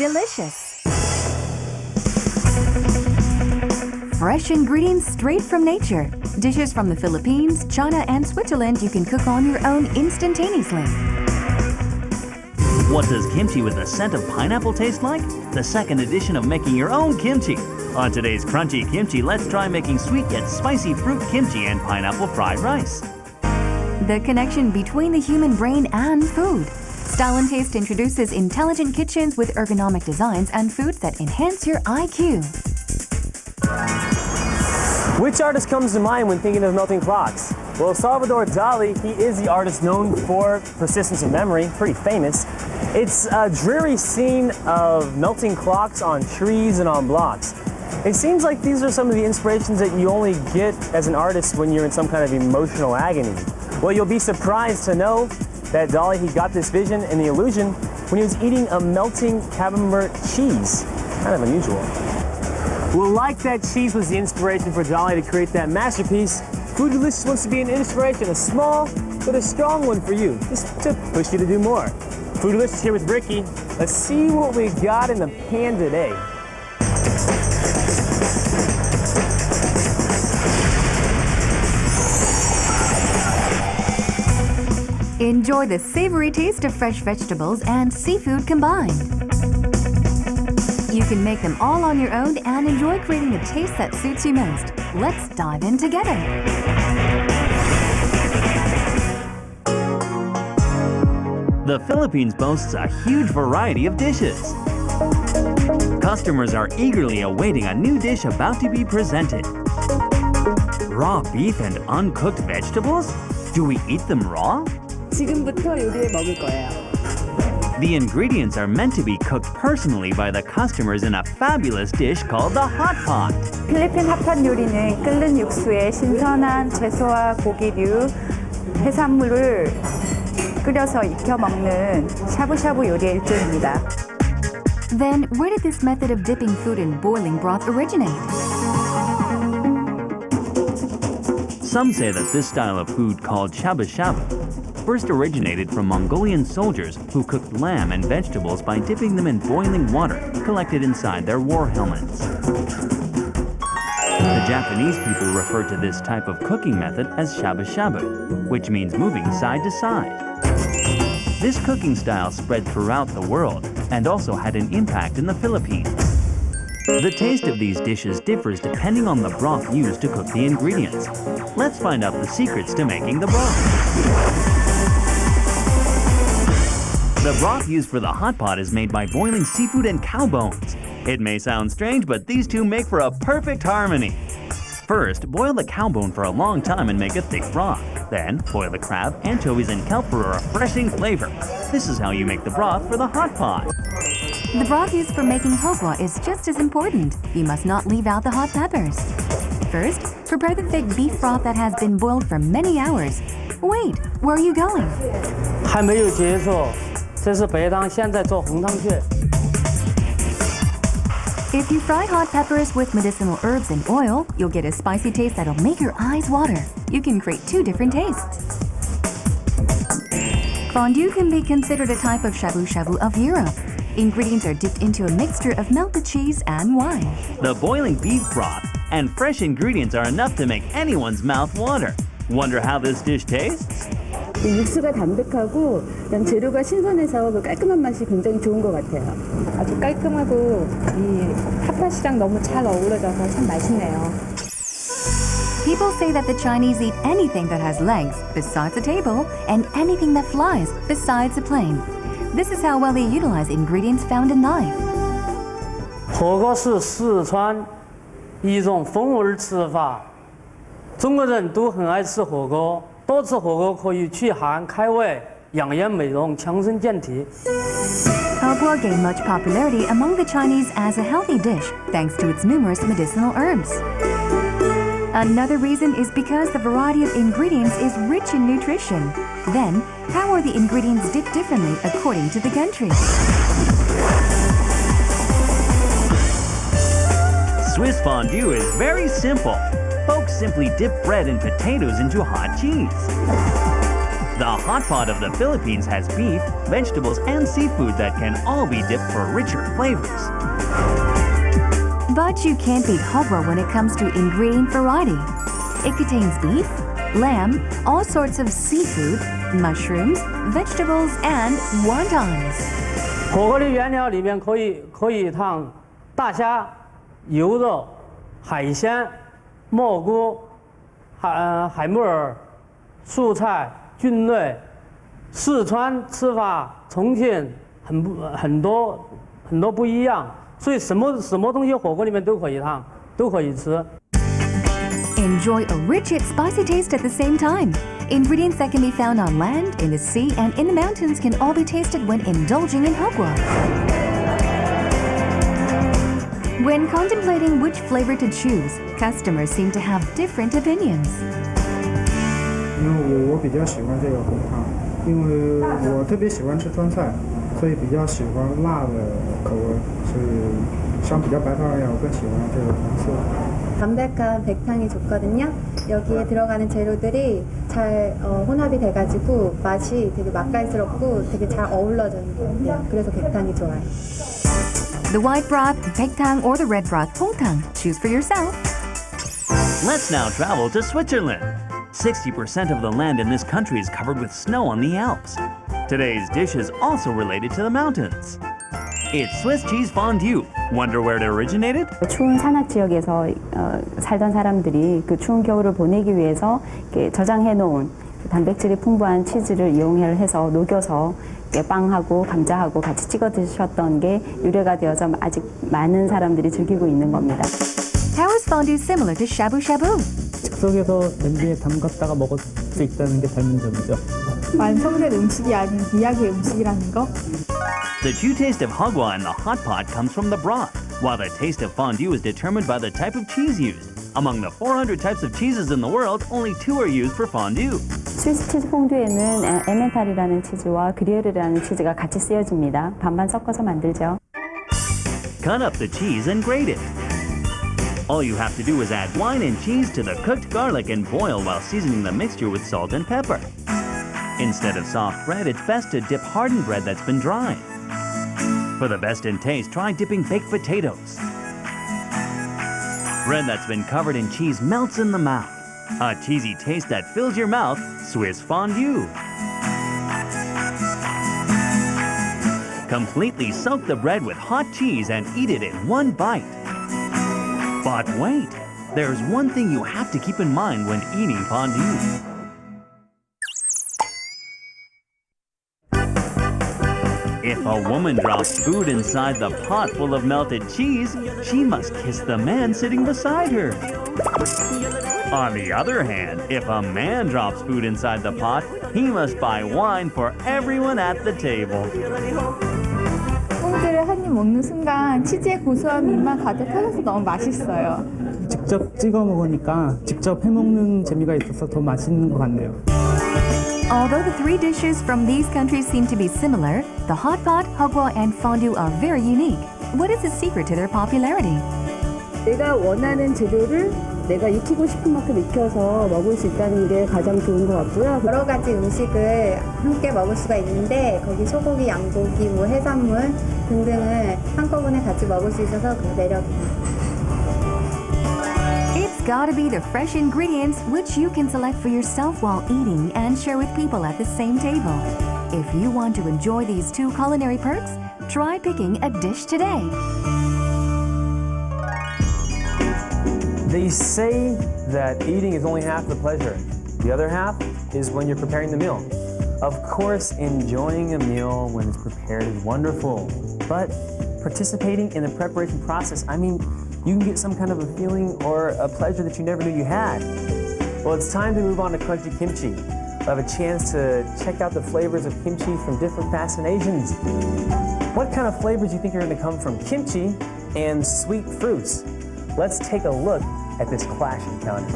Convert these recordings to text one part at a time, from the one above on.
Foodelicious. Fresh ingredients straight from nature. Dishes from the Philippines, China, and Switzerland you can cook on your own instantaneously. What does kimchi with the scent of pineapple taste like? The second edition of making your own kimchi. On today's Crunchy Kimchi, let's try making sweet yet spicy fruit kimchi and pineapple fried rice. The connection between the human brain and food. Style and Taste introduces intelligent kitchens with ergonomic designs and foods that enhance your IQ. Which artist comes to mind when thinking of melting clocks? Well, Salvador Dali, he is the artist known for persistence of memory, pretty famous. It's a dreary scene of melting clocks on trees and on blocks. It seems like these are some of the inspirations that you only get as an artist when you're in some kind of emotional agony. Well, you'll be surprised to know that Dali, he got this vision and the illusion when he was eating a melting camembert cheese. Kind of unusual. Well, like that cheese was the inspiration for Dali to create that masterpiece, Foodelicious wants to be an inspiration, a small but a strong one for you, just to push you to do more. Foodelicious here with Ricky. Let's see what we got in the pan today. Enjoy the savory taste of fresh vegetables and seafood combined. You can make them all on your own and enjoy creating the taste that suits you most. Let's dive in together. The Philippines boasts a huge variety of dishes. Customers are eagerly awaiting a new dish about to be presented. Raw beef and uncooked vegetables? Do we eat them raw? 지금부터 요리해 먹을 거예요. The ingredients are meant to be cooked personally by the customers in a fabulous dish called the hot pot. 필리핀 핫팟 요리는 끓는 육수에 신선한 채소와 고기류, 해산물을 끓여서 익혀 먹는 샤브샤브 요리의 일종입니다. Then, where did this method of dipping food in boiling broth originate? Some say that this style of food called shabu-shabu first originated from Mongolian soldiers who cooked lamb and vegetables by dipping them in boiling water collected inside their war helmets. The Japanese people refer to this type of cooking method as shabu-shabu, which means moving side to side. This cooking style spread throughout the world and also had an impact in the Philippines. The taste of these dishes differs depending on the broth used to cook the ingredients. Let's find out the secrets to making the broth. The broth used for the hot pot is made by boiling seafood and cow bones. It may sound strange, but these two make for a perfect harmony. First, boil the cow bone for a long time and make a thick broth. Then, boil the crab, anchovies, and kelp for a refreshing flavor. This is how you make the broth for the hot pot. The broth used for making hogwa is just as important. You must not leave out the hot peppers. First, prepare the thick beef broth that has been boiled for many hours. Wait, where are you going? 还没有结束，这是白汤，现在做红汤去。 If you fry hot peppers with medicinal herbs in oil, you'll get a spicy taste that'll make your eyes water. You can create two different tastes. Fondue can be considered a type of shabu-shabu of Europe. Ingredients are dipped into a mixture of melted cheese and wine. The boiling beef broth and fresh ingredients are enough to make anyone's mouth water. Wonder how this dish tastes? 이 육수가 담백하고 그다음 재료가 신선해서 그 깔끔한 맛이 굉장히 좋은 것 같아요. 아주 깔끔하고 이 핫팟이랑 너무 잘 어우러져서 참 맛있네요. People say that the Chinese eat anything that has legs besides a table and anything that flies besides a plane. This is how well they utilize ingredients found in life. 火锅是四川一种风味吃法，中国人都很爱吃火锅。 多吃火锅可以驱寒开胃、养颜美容、强身健体。 Hogwa gained much popularity among the Chinese as a healthy dish thanks to its numerous medicinal herbs. Another reason is because the variety of ingredients is rich in nutrition. Then, how are the ingredients dipped differently according to the country? Swiss fondue is very simple. Folks simply dip bread and potatoes into hot cheese. The hot pot of the Philippines has beef, vegetables, and seafood that can all be dipped for richer flavors. But you can't beat hogwa when it comes to ingredient variety. It contains beef, lamb, all sorts of seafood, mushrooms, vegetables, and wontons. 火锅的原料里面可以烫大虾、油肉、海鲜、蘑菇、海木耳、素菜、菌类。四川吃法重庆很多不一样，所以什么东西火锅里面都可以烫，都可以吃。 Enjoy a rich yet spicy taste at the same time. Ingredients that can be found on land, in the sea, and in the mountains can all be tasted when indulging in hogwa. When contemplating which flavor to choose, customers seem to have different opinions. 因为我比较喜欢这个红汤，因为我特别喜欢吃川菜，所以比较喜欢辣的口味，所以相比较白汤而言，我更喜欢这个红色。 담백한 백탕이 좋거든요. 여기에 들어가는 재료들이 잘 혼합이 돼가지고 맛이 되게 맛깔스럽고 되게 잘 어우러져 있는 것 같아요. 그래서 백탕이 좋아요. The white broth, baektang, or the red broth, pongtang. Choose for yourself. Let's now travel to Switzerland. 60% of the land in this country is covered with snow on the Alps. Today's dish is also related to the mountains. It's Swiss cheese fondue. Wonder where it originated? 추운 산악 지역에서 살던 사람들이 그 추운 겨울을 보내기 위해서 저장해 놓은 단백질이 풍부한 치즈를 이용해서 녹여서 빵하고 감자하고 같이 찍어 드셨던 게 유래가 되어서 아직 많은 사람들이 즐기고 있는 겁니다. How is fondue similar to shabu shabu? 즉석에서 냄비에 담갔다가 먹을 수 있다는 게 닮은 점이죠. 완성된 음식이 아닌 미약의 음식이라는 거. The true taste of hogwa in the hot pot comes from the broth, while the taste of fondue is determined by the type of cheese used. Among the 400 types of cheeses in the world, only 2 are used for fondue. 스위스 치즈 퐁듀에는 에멘탈이라는 치즈와 그리에르라는 치즈가 같이 쓰여집니다. 반반 섞어서 만들죠. Cut up the cheese and grate it. All you have to do is add wine and cheese to the cooked garlic and boil while seasoning the mixture with salt and pepper. Instead of soft bread, it's best to dip hardened bread that's been dried. For the best in taste, try dipping baked potatoes. Bread that's been covered in cheese melts in the mouth. A cheesy taste that fills your mouth, Swiss fondue. Completely soak the bread with hot cheese and eat it in one bite. But wait, there's one thing you have to keep in mind when eating fondue. If a woman drops food inside the pot full of melted cheese, she must kiss the man sitting beside her. On the other hand, if a man drops food inside the pot, he must buy wine for everyone at the table. 퐁듀를 한 입 먹는 순간 치즈의 고소함이 입만 가득 퍼져서 너무 맛있어요. 직접 찍어 먹으니까 직접 해먹는 재미가 있어서 더 맛있는 것 같네요. Although the 3 dishes from these countries seem to be similar, the hot pot, hogwa, and fondue are very unique. What is the secret to their popularity? 내가 원하는 재료를 내가 익히고 싶은 만큼 익혀서 먹을 수 있다는 게 가장 좋은 것 같고요. 여러 가지 음식을 함께 먹을 수가 있는데 거기 소고기, 양고기, 뭐 해산물 등등을 한꺼번에 같이 먹을 수 있어서 그 매력입니다. It's gotta be the fresh ingredients which you can select for yourself while eating and share with people at the same table. If you want to enjoy these 2 culinary perks, try picking a dish today. They say that eating is only half the pleasure. The other half is when you're preparing the meal. Of course, enjoying a meal when it's prepared is wonderful, but participating in the preparation process, I mean, you can get some kind of a feeling or a pleasure that you never knew you had. Well, it's time to move on to crunchy kimchi. We'll have a chance to check out the flavors of kimchi from different fascinations. What kind of flavors do you think are going to come from kimchi and sweet fruits? Let's take a look at this clash encounter.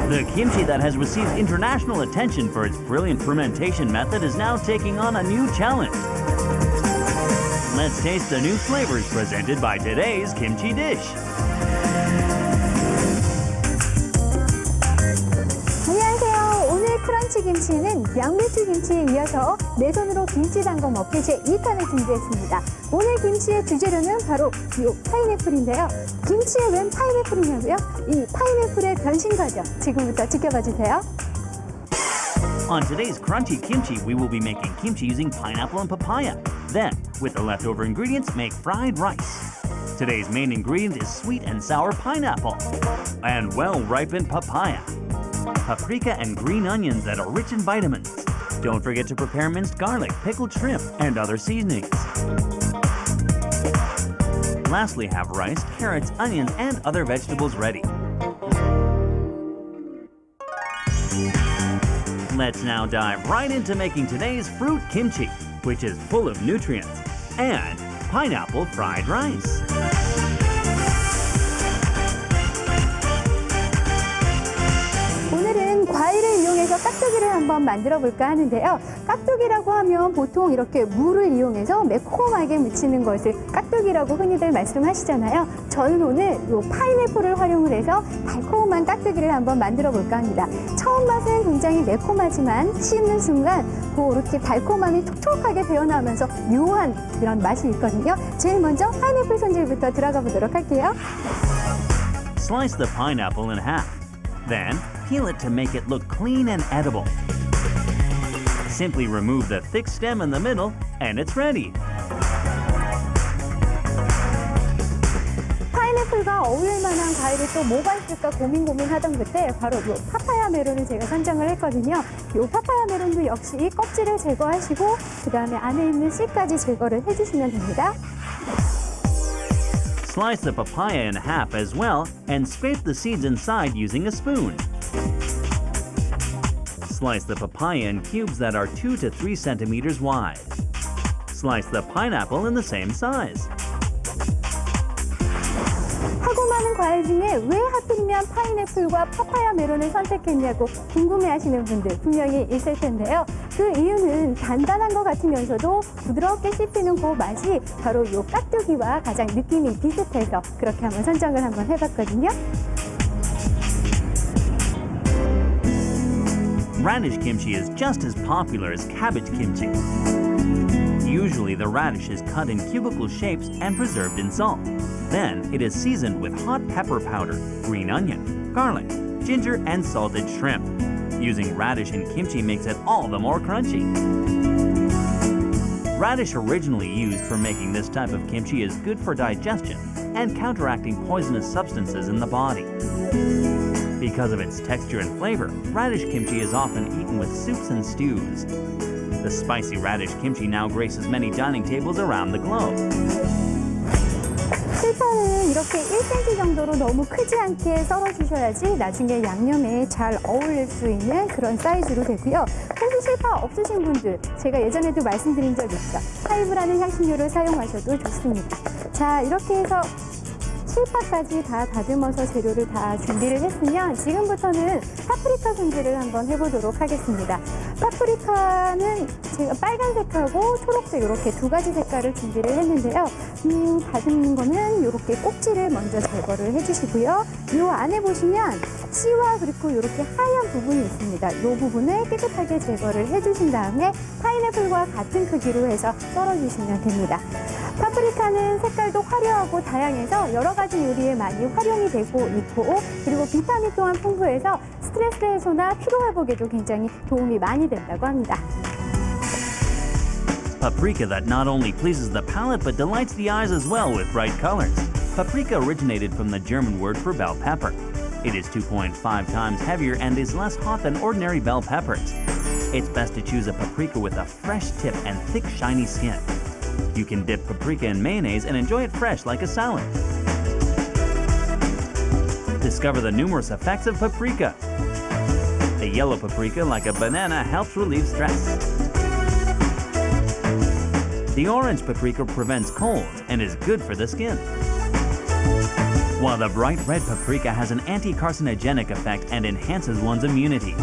The kimchi that has received international attention for its brilliant fermentation method is now taking on a new challenge. Let's taste the new flavors presented by today's kimchi dish. 안녕하세요. 오늘 크런치 김치는 양배추 김치에 이어서 내 손으로 김치 담가 먹기 제2탄을 준비했습니다. 오늘 김치의 주재료는 바로 이 파인애플인데요. 김치에 웬 파인애플이냐고요? 이 파인애플의 변신 과정 지금부터 지켜봐 주세요. On today's crunchy kimchi, we will be making kimchi using pineapple and papaya. Then, with the leftover ingredients, make fried rice. Today's main ingredient is sweet and sour pineapple and well-ripened papaya, paprika and green onions that are rich in vitamins. Don't forget to prepare minced garlic, pickled shrimp, and other seasonings. Lastly, have rice, carrots, onions, and other vegetables ready. Let's now dive right into making today's fruit kimchi, which is full of nutrients, and pineapple fried rice. 오늘은 과일을 이용해서 깍두기를 한번 만들어 볼까 하는데요. 깍두기라고 하면 보통 이렇게 물을 이용해서 매콤하게 무치는 것을 깍두기라고 흔히들 말씀하시잖아요. 저는 오늘 이 파인애플을 활용을 해서 달콤한 깍두기를 한번 만들어 볼까 합니다. 처음 맛은 굉장히 매콤하지만 씹는 순간 그렇게 달콤함이 촉촉하게 배어나면서 묘한 그런 맛이 있거든요. 제일 먼저 파인애플 손질부터 들어가 보도록 할게요. Slice the pineapple in half. Then, peel it to make it look clean and edible. Simply remove the thick stem in the middle, and it's ready. 파인애플과 어울릴 만한 과일이 또 뭐가 있을까 고민하던 그때 바로 이 파파야 메론을 제가 선정을 했거든요. 이 파파야 메론도 역시 껍질을 제거하시고 그 다음에 안에 있는 씨까지 제거를 해주시면 됩니다. Slice the papaya in half as well and scrape the seeds inside using a spoon. Slice the papaya in cubes that are 2 to 3 centimeters wide. Slice the pineapple in the same size. 하고 많은 과일 중에 왜 하필이면 파인애플과 파파야 메론을 선택했냐고 궁금해하시는 분들 분명히 있을 텐데요. 그 이유는 단단한 것 같으면서도 부드럽게 씹히는 그 맛이 바로 이 깍두기와 가장 느낌이 비슷해서 그렇게 한번 선정을 한번 해봤거든요. Radish kimchi is just as popular as cabbage kimchi. Usually the radish is cut in cubical shapes and preserved in salt. Then it is seasoned with hot pepper powder, green onion, garlic, ginger, and salted shrimp. Using radish in kimchi makes it all the more crunchy. Radish originally used for making this type of kimchi is good for digestion and counteracting poisonous substances in the body. Because of its texture and flavor, radish kimchi is often eaten with soups and stews. The spicy radish kimchi now graces many dining tables around the globe. 실파는 이렇게 1cm 정도로 너무 크지 않게 썰어주셔야지 나중에 양념에 잘 어울릴 수 있는 그런 사이즈로 되고요. 혹시 실파 없으신 분들, 제가 예전에도 말씀드린 적 있죠. 하이브라는 향신료를 사용하셔도 좋습니다. 자, 이렇게 해서 실파까지 다 다듬어서 재료를 다 준비를 했으면 지금부터는 파프리카 손질을 한번 해보도록 하겠습니다. 파프리카는 제가 빨간색하고 초록색 이렇게 두 가지 색깔을 준비를 했는데요. 다듬는 거는 이렇게 꼭지를 먼저 제거를 해주시고요. 이 안에 보시면 씨와 그리고 이렇게 하얀 부분이 있습니다. 이 부분을 깨끗하게 제거를 해주신 다음에 파인애플과 같은 크기로 해서 썰어주시면 됩니다. 파프리카는 색깔도 화려하고 다양해서 여러 가지 요리에 많이 활용이 되고 있고 그리고 비타민 또한 풍부해서 스트레스 해소나 피로 회복에도 굉장히 도움이 많이 된다고 합니다. Paprika that not only pleases the palate but delights the eyes as well with bright colors. Paprika originated from the German word for bell pepper. It is 2.5 times heavier and is less hot than ordinary bell peppers. It's best to choose a paprika with a fresh tip and thick, shiny skin. You can dip paprika in mayonnaise and enjoy it fresh like a salad. Discover the numerous effects of paprika. The yellow paprika, like a banana, helps relieve stress. The orange paprika prevents colds and is good for the skin. While the bright red paprika has an anti-carcinogenic effect and enhances one's immunity.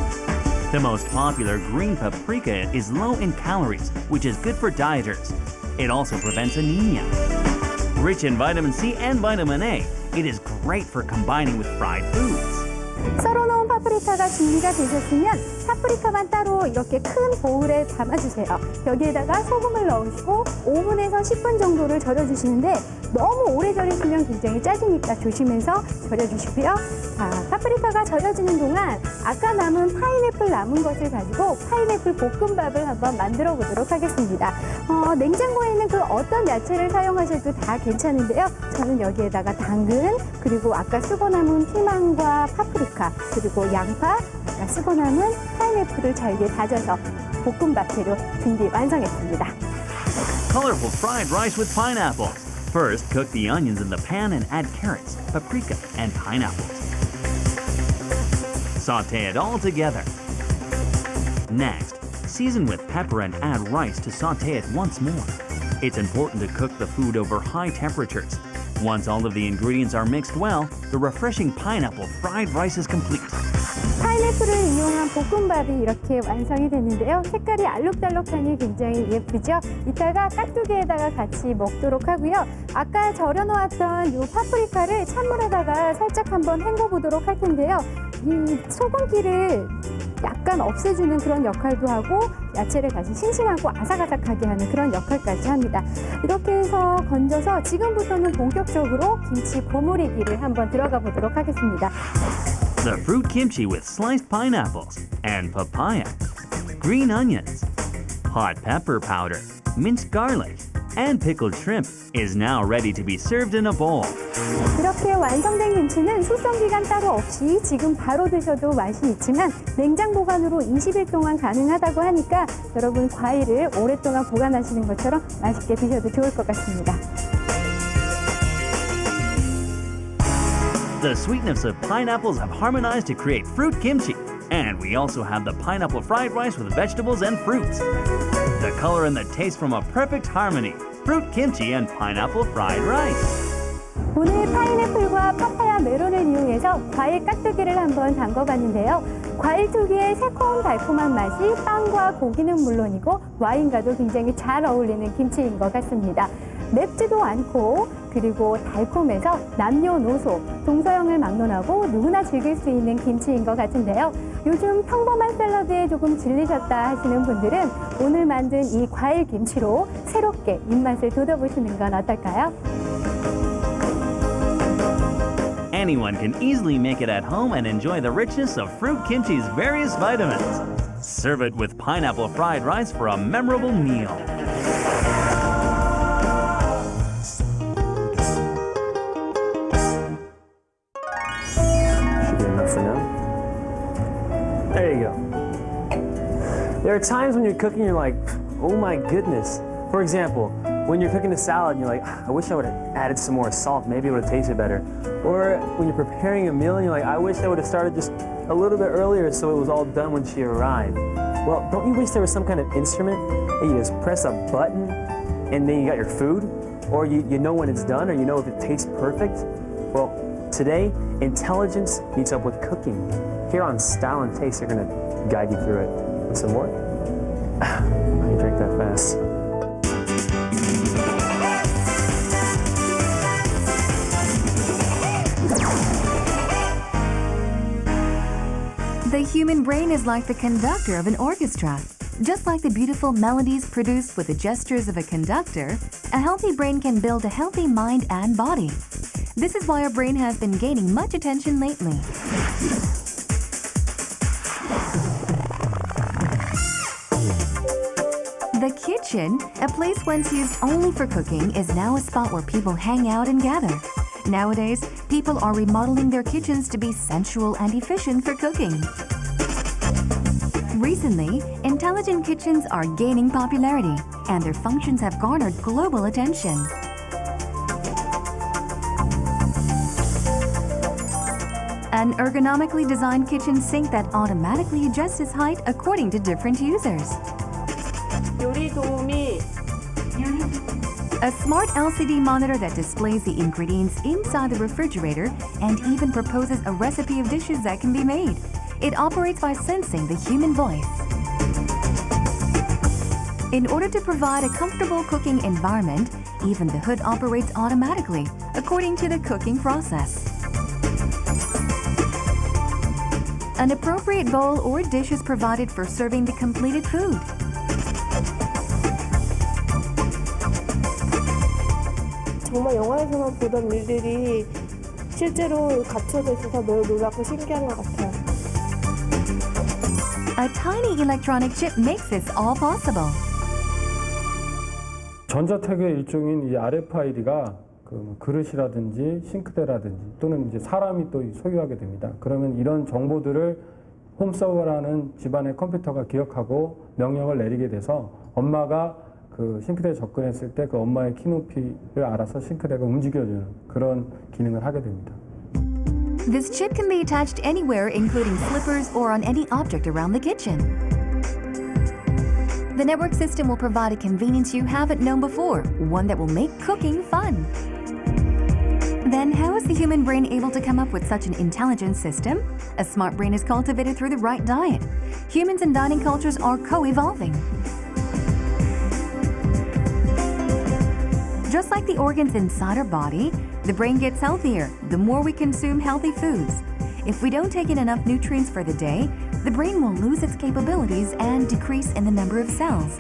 The most popular green paprika is low in calories, which is good for dieters. It also prevents anemia. Rich in vitamin C and vitamin A, it is great for combining with fried foods. 썰어놓은 파프리카가 준비가 되셨으면 파프리카만 따로 이렇게 큰 보울에 담아주세요. 여기에다가 소금을 넣으시고 5분에서 10분 정도를 절여주시는데 너무 오래 절이시면 굉장히 짜지니까 조심해서 절여주시고요. 자, 파프리카가 절여지는 동안 아까 남은 파인애플 남은 것을 가지고 파인애플 볶음밥을 한번 만들어 보도록 하겠습니다. 냉장고에 있는 그 어떤 야채를 사용하셔도 다 괜찮은데요. 저는 여기에다가 당근, 그리고 아까 쓰고 남은 피망과 파프리카, 그리고 양파, 아까 쓰고 남은 파인애플을 잘게 다져서 볶음밥 재료 준비 완성했습니다. Colorful fried rice with pineapples. First, cook the onions in the pan and add carrots, paprika, and pineapples. Sauté it all together. Next, season with pepper and add rice to sauté it once more. It's important to cook the food over high temperatures. Once all of the ingredients are mixed well, the refreshing pineapple fried rice is complete. 파인애플을 이용한 볶음밥이 이렇게 완성이 됐는데요. 색깔이 알록달록하니 굉장히 예쁘죠? 이따가 깍두기에다가 같이 먹도록 하고요. 아까 절여놓았던 이 파프리카를 찬물에다가 살짝 한번 헹궈보도록 할 텐데요. 이 소금기를 약간 없애주는 그런 역할도 하고 야채를 다시 싱싱하고 아삭아삭하게 하는 그런 역할까지 합니다. 이렇게 해서 건져서 지금부터는 본격적으로 김치 버무리기를 한번 들어가 보도록 하겠습니다. The fruit kimchi with sliced pineapples and papaya, green onions, hot pepper powder, minced garlic, and pickled shrimp is now ready to be served in a bowl. 이렇게 완성된 김치는 숙성 기간 따로 없이 지금 바로 드셔도 맛이 있지만 냉장 보관으로 20일 동안 가능하다고 하니까 여러분 과일을 오랫동안 보관하시는 것처럼 맛있게 드셔도 좋을 것 같습니다. The sweetness of pineapples have harmonized to create fruit kimchi. And we also have the pineapple fried rice with vegetables and fruits. The color and the taste from a perfect harmony. Fruit kimchi and pineapple fried rice. 오늘 파인애플과 파파야 메론을 이용해서 과일 깍두기를 한번 담궈봤는데요. 과일 특유의 새콤달콤한 맛이 빵과 고기는 물론이고 와인과도 굉장히 잘 어울리는 김치인 것 같습니다. 맵지도 않고 그리고 달콤해서 남녀노소, 동서양을 막론하고 누구나 즐길 수 있는 김치인 것 같은데요. 요즘 평범한 샐러드에 조금 질리셨다 하시는 분들은 오늘 만든 이 과일 김치로 새롭게 입맛을 돋워보시는 건 어떨까요? Anyone can easily make it at home and enjoy the richness of fruit kimchi's various vitamins. Serve it with pineapple fried rice for a memorable meal. Should be enough for now. There you go. There are times when you're cooking, you're like, oh my goodness. For example, when you're cooking a salad, you're like, I wish I would have added some more salt. Maybe it would have tasted better. Or when you're preparing a meal, and you're like, I wish I would have started just a little bit earlier so it was all done when she arrived. Well, don't you wish there was some kind of instrument that you just press a button and then you got your food? Or you know when it's done, or you know if it tastes perfect? Well, today, intelligence meets up with cooking. Here on Style and Taste, they're going to guide you through it. Want some more? I can drink that fast. The human brain is like the conductor of an orchestra. Just like the beautiful melodies produced with the gestures of a conductor, a healthy brain can build a healthy mind and body. This is why our brain has been gaining much attention lately. The kitchen, a place once used only for cooking, is now a spot where people hang out and gather. Nowadays, people are remodeling their kitchens to be sensual and efficient for cooking. Recently, intelligent kitchens are gaining popularity, and their functions have garnered global attention. An ergonomically designed kitchen sink that automatically adjusts its height according to different users. 요리 도우미 A smart LCD monitor that displays the ingredients inside the refrigerator and even proposes a recipe of dishes that can be made. It operates by sensing the human voice. In order to provide a comfortable cooking environment, even the hood operates automatically, according to the cooking process. An appropriate bowl or dish is provided for serving the completed food. 정말 영화에서만 보던 일들이 실제로 갖춰져 있어서 매우 놀랍고 신기한 것 같아요. A tiny electronic chip makes this all possible. 전자태그의 일종인 이 RFID가 그 그릇이라든지 싱크대라든지 또는 이제 사람이 또 소유하게 됩니다. 그러면 이런 정보들을 홈서버라는 집안의 컴퓨터가 기억하고 명령을 내리게 돼서 엄마가 그 싱크대에 접근했을 때 그 엄마의 키높이를 알아서 싱크대가 움직여주는 그런 기능을 하게 됩니다. This chip can be attached anywhere, including slippers or on any object around the kitchen. The network system will provide a convenience you haven't known before, one that will make cooking fun. Then how is the human brain able to come up with such an intelligent system? A smart brain is cultivated through the right diet. Humans and dining cultures are co-evolving. Just like the organs inside our body, the brain gets healthier the more we consume healthy foods. If we don't take in enough nutrients for the day, the brain will lose its capabilities and decrease in the number of cells.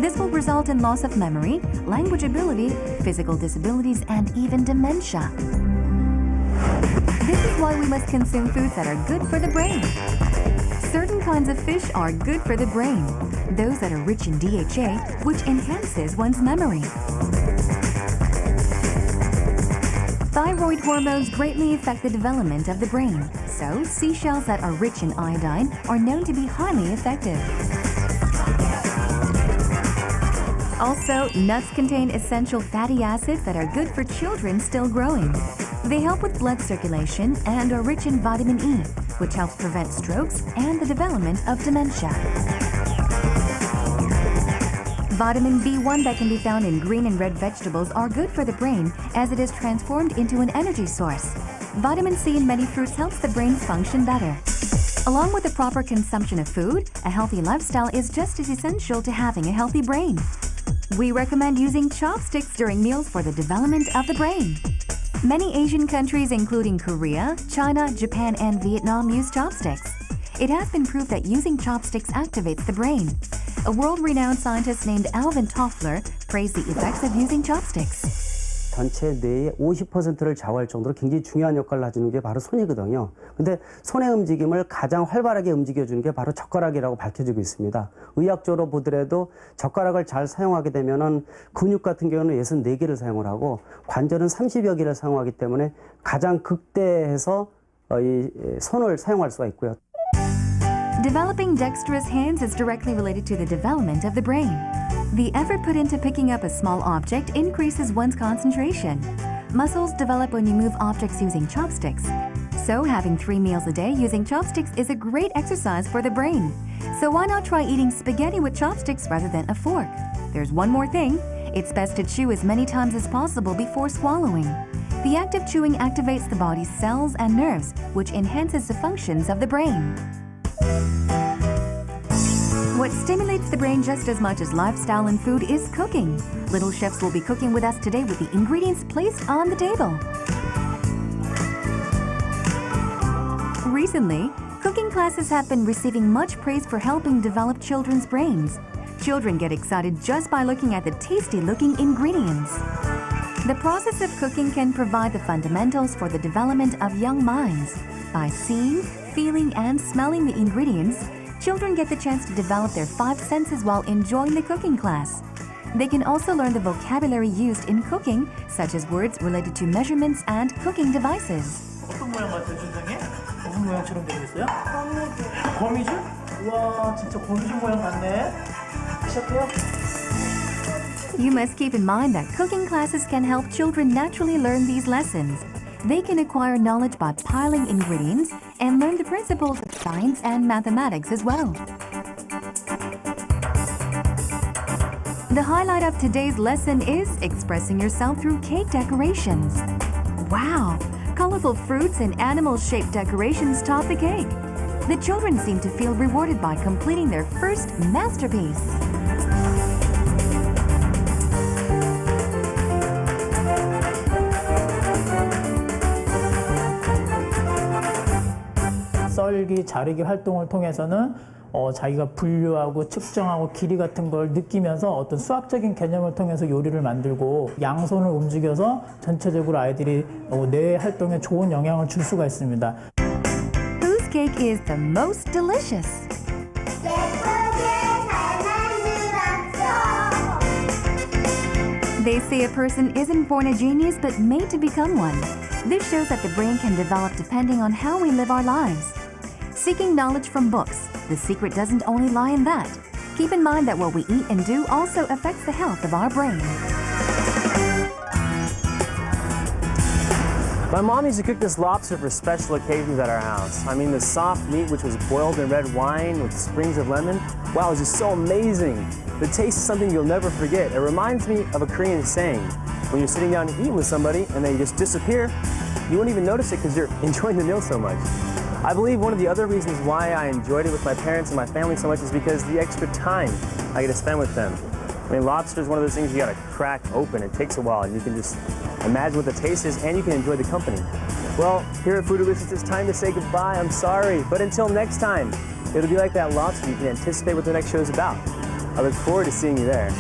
This will result in loss of memory, language ability, physical disabilities, and even dementia. This is why we must consume foods that are good for the brain. Certain kinds of fish are good for the brain, those that are rich in DHA, which enhances one's memory. Thyroid hormones greatly affect the development of the brain, so seashells that are rich in iodine are known to be highly effective. Also, nuts contain essential fatty acids that are good for children still growing. They help with blood circulation and are rich in vitamin E, which helps prevent strokes and the development of dementia. Vitamin B1 that can be found in green and red vegetables are good for the brain as it is transformed into an energy source. Vitamin C in many fruits helps the brain function better. Along with the proper consumption of food, a healthy lifestyle is just as essential to having a healthy brain. We recommend using chopsticks during meals for the development of the brain. Many Asian countries, including Korea, China, Japan, and Vietnam, use chopsticks. It has been proved that using chopsticks activates the brain. A world-renowned scientist named Alvin Toffler praised the effects of using chopsticks. 전체 뇌의 50%를 좌우할 정도로 굉장히 중요한 역할을 해주는 게 바로 손이거든요. 근데 손의 움직임을 가장 활발하게 움직여주는 게 바로 젓가락이라고 밝혀지고 있습니다. 의학적으로 보더라도 젓가락을 잘 사용하게 되면은 근육 같은 경우는 64개를 사용을 하고 관절은 30여 개를 사용하기 때문에 가장 극대해서 이 손을 사용할 수가 있고요. Developing dexterous hands is directly related to the development of the brain. The effort put into picking up a small object increases one's concentration. Muscles develop when you move objects using chopsticks. So having 3 meals a day using chopsticks is a great exercise for the brain. So why not try eating spaghetti with chopsticks rather than a fork? There's one more thing. It's best to chew as many times as possible before swallowing. The act of chewing activates the body's cells and nerves, which enhances the functions of the brain. What stimulates the brain just as much as lifestyle and food is cooking. Little chefs will be cooking with us today with the ingredients placed on the table. Recently, cooking classes have been receiving much praise for helping develop children's brains. Children get excited just by looking at the tasty-looking ingredients. The process of cooking can provide the fundamentals for the development of young minds. By seeing, feeling, and smelling the ingredients, children get the chance to develop their 5 senses while enjoying the cooking class. They can also learn the vocabulary used in cooking, such as words related to measurements and cooking devices. 어떤 모양 같아요, 준상이? 무슨 모양처럼 되어있어요? 거미줄? 우와, 진짜 거미줄 모양 같네. 시작해요. You must keep in mind that cooking classes can help children naturally learn these lessons. They can acquire knowledge by piling ingredients and learn the principles of science and mathematics as well. The highlight of today's lesson is expressing yourself through cake decorations. Wow! Colorful fruits and animal-shaped decorations top the cake. The children seem to feel rewarded by completing their first masterpiece. 아이들이 자르기 활동을 통해서는 자기가 분류하고 측정하고 길이 같은 걸 느끼면서 어떤 수학적인 개념을 통해서 요리를 만들고 양손을 움직여서 전체적으로 아이들이 뇌 활동에 좋은 영향을 줄 수가 있습니다. Whose cake is the most delicious? They say a person isn't born a genius but made to become one. This shows that the brain can develop depending on how we live our lives. Seeking knowledge from books, the secret doesn't only lie in that. Keep in mind that what we eat and do also affects the health of our brain. My mom used to cook this lobster for special occasions at our house. I mean, the soft meat, which was boiled in red wine with sprigs of lemon, wow, it was just so amazing. The taste is something you'll never forget. It reminds me of a Korean saying. When you're sitting down eating with somebody and they just disappear, you won't even notice it because you're enjoying the meal so much. I believe one of the other reasons why I enjoyed it with my parents and my family so much is because the extra time I get to spend with them. I mean, lobster is one of those things you gotta crack open. It takes a while, and you can just imagine what the taste is, and you can enjoy the company. Well, here at Foodelicious, it's time to say goodbye. I'm sorry, but until next time, it'll be like that lobster. You can anticipate what the next show is about. I look forward to seeing you there.